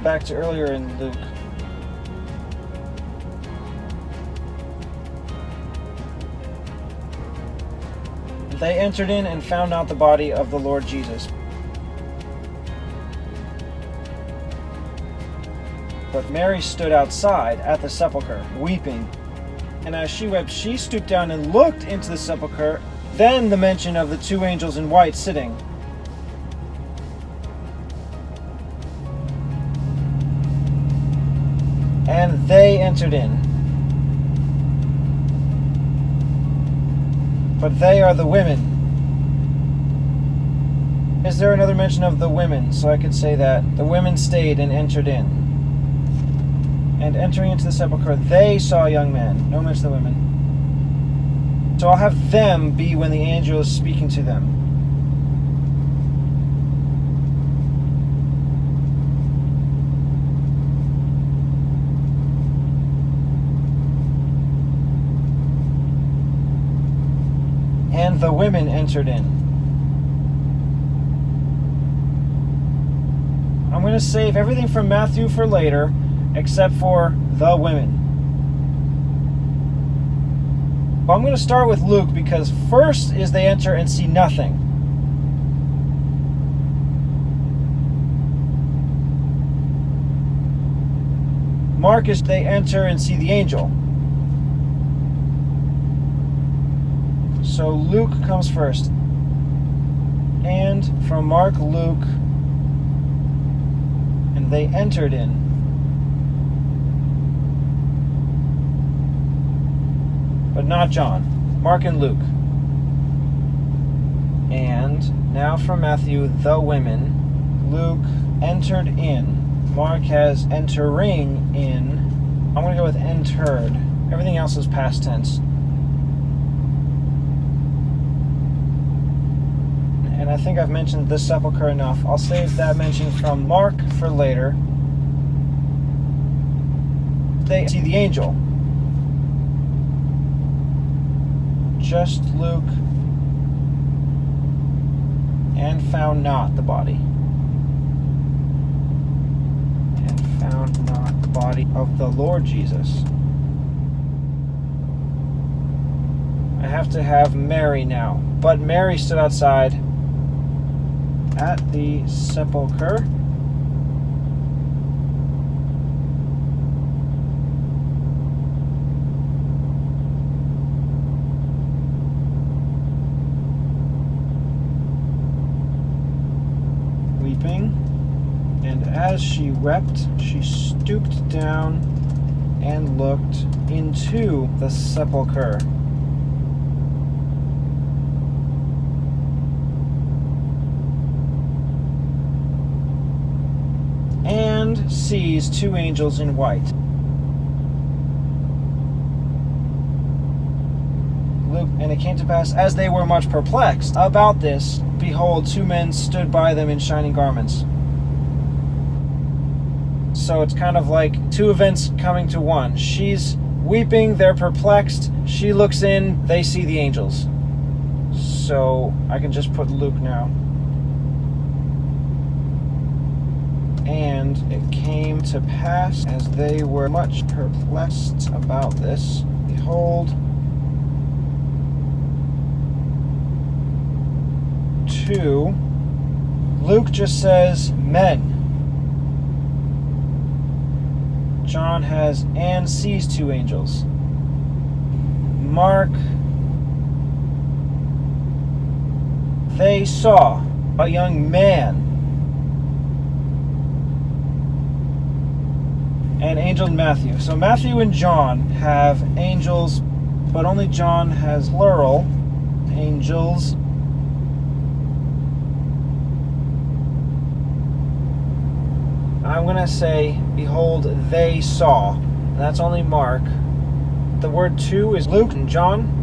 back to earlier in Luke. They entered in and found not the body of the Lord Jesus. But Mary stood outside at the sepulchre, weeping. And as she wept, she stooped down and looked into the sepulchre. Then the mention of the two angels in white sitting. And they entered in. But they are the women. Is there another mention of the women? So I could say that the women stayed and entered in. And entering into the sepulchre, they saw a young man. No mention of the women. So I'll have them be when the angel is speaking to them. And the women entered in. I'm going to save everything from Matthew for later, except for the women. But I'm going to start with Luke because first is they enter and see nothing. Mark is they enter and see the angel. So Luke comes first. And from Mark, Luke, and they entered in. But not John. Mark and Luke. And now from Matthew, the women. Luke entered in. Mark has entering in. I'm going to go with entered. Everything else is past tense. And I think I've mentioned this sepulchre enough. I'll save that mention from Mark for later. They see the angel. Just Luke. And found not the body. And found not the body of the Lord Jesus. I have to have Mary now. But Mary stood outside at the sepulchre. Weeping. And as she wept, she stooped down and looked into the sepulchre. And sees two angels in white. Luke, and it came to pass, as they were much perplexed about this, behold, two men stood by them in shining garments. So it's kind of like two events coming to one. She's weeping, they're perplexed, she looks in, they see the angels. So I can just put Luke now. And it came to pass, as they were much perplexed about this, behold, two. Luke just says men. John has and sees two angels. Mark, they saw a young man. And angel in Matthew. So Matthew and John have angels, but only John has plural angels. I'm going to say, behold, they saw. And that's only Mark. The word two is Luke and John.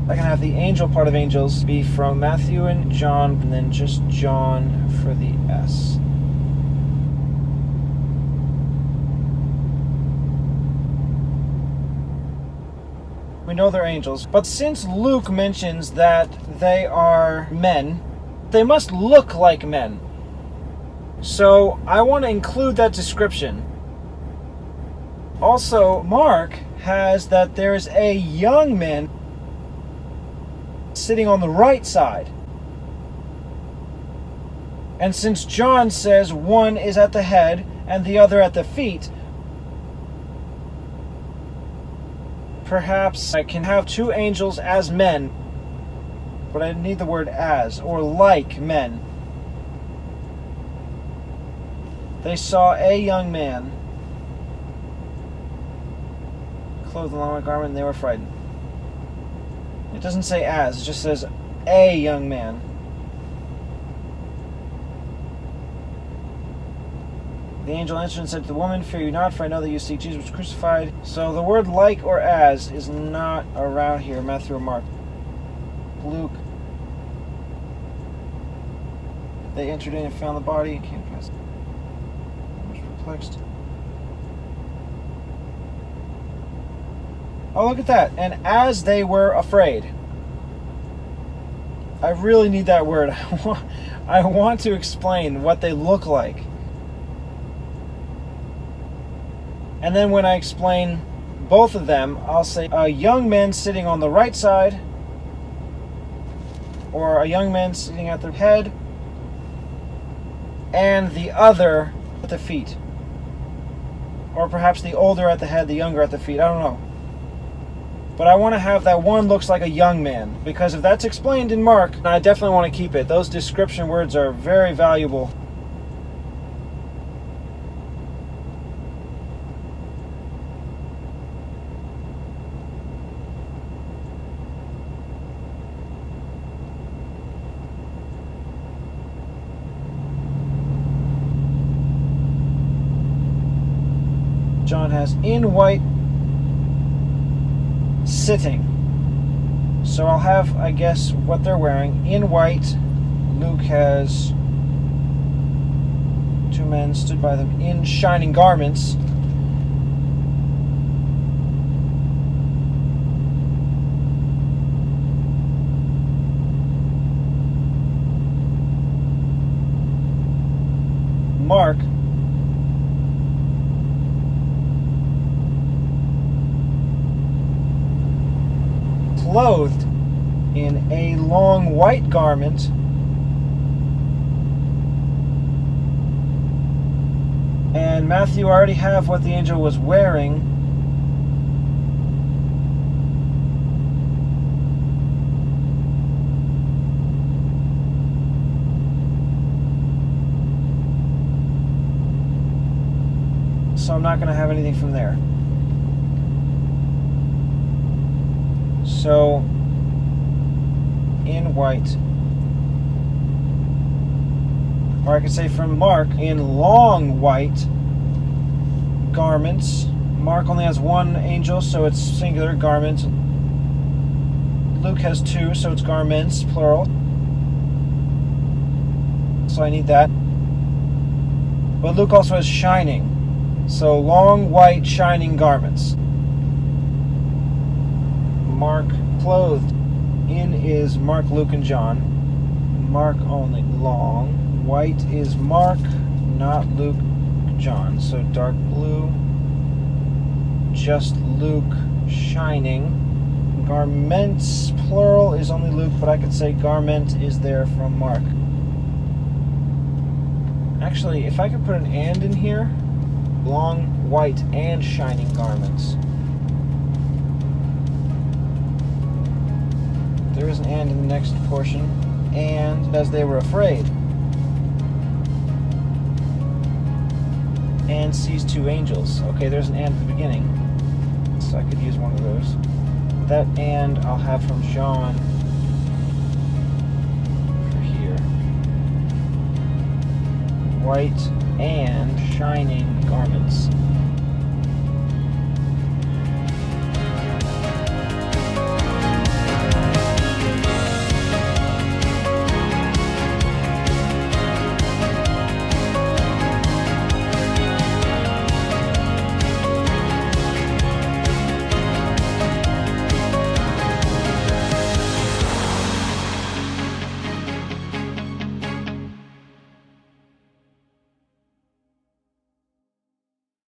I can have the angel part of angels be from Matthew and John, and then just John for the S. We know they're angels. But since Luke mentions that they are men, they must look like men. So I want to include that description. Also, Mark has that there's a young man sitting on the right side. And since John says one is at the head and the other at the feet, perhaps I can have two angels as men, but I need the word as, or like men. They saw a young man clothed in a long garment, and they were frightened. It doesn't say as, it just says a young man. The angel answered and said to the woman, "Fear you not, for I know that you seek Jesus was crucified." So the word like or as is not around here, Matthew or Mark. Luke. They entered in and found the body and came past. I was perplexed. Oh, look at that. And as they were afraid. I really need that word. I want to explain what they look like. And then when I explain both of them, I'll say a young man sitting on the right side, or a young man sitting at the head, and the other at the feet. Or perhaps the older at the head, the younger at the feet. I don't know. But I want to have that one looks like a young man, because if that's explained in Mark, I definitely want to keep it. Those description words are very valuable. John has in white sitting. So I'll have, I guess, what they're wearing in white. Luke has two men stood by them in shining garments. Mark clothed in a long white garment and Matthew already have what the angel was wearing. So I'm not going to have anything from there. So, in white. Or I could say from Mark, in long white garments. Mark only has one angel, so it's singular, garments. Luke has two, so it's garments, plural. So I need that. But Luke also has shining. So long white shining garments. Mark clothed in is Mark, Luke, and John. Mark only long. White is Mark, not Luke, John. So dark blue, just Luke, shining. Garments, plural, is only Luke, but I could say garment is there from Mark. Actually, if I could put an and in here, long, white, and shining garments. There is an and in the next portion. And as they were afraid. And sees two angels. Okay, there's an and at the beginning. So I could use one of those. That and I'll have from John for here. White and shining garments.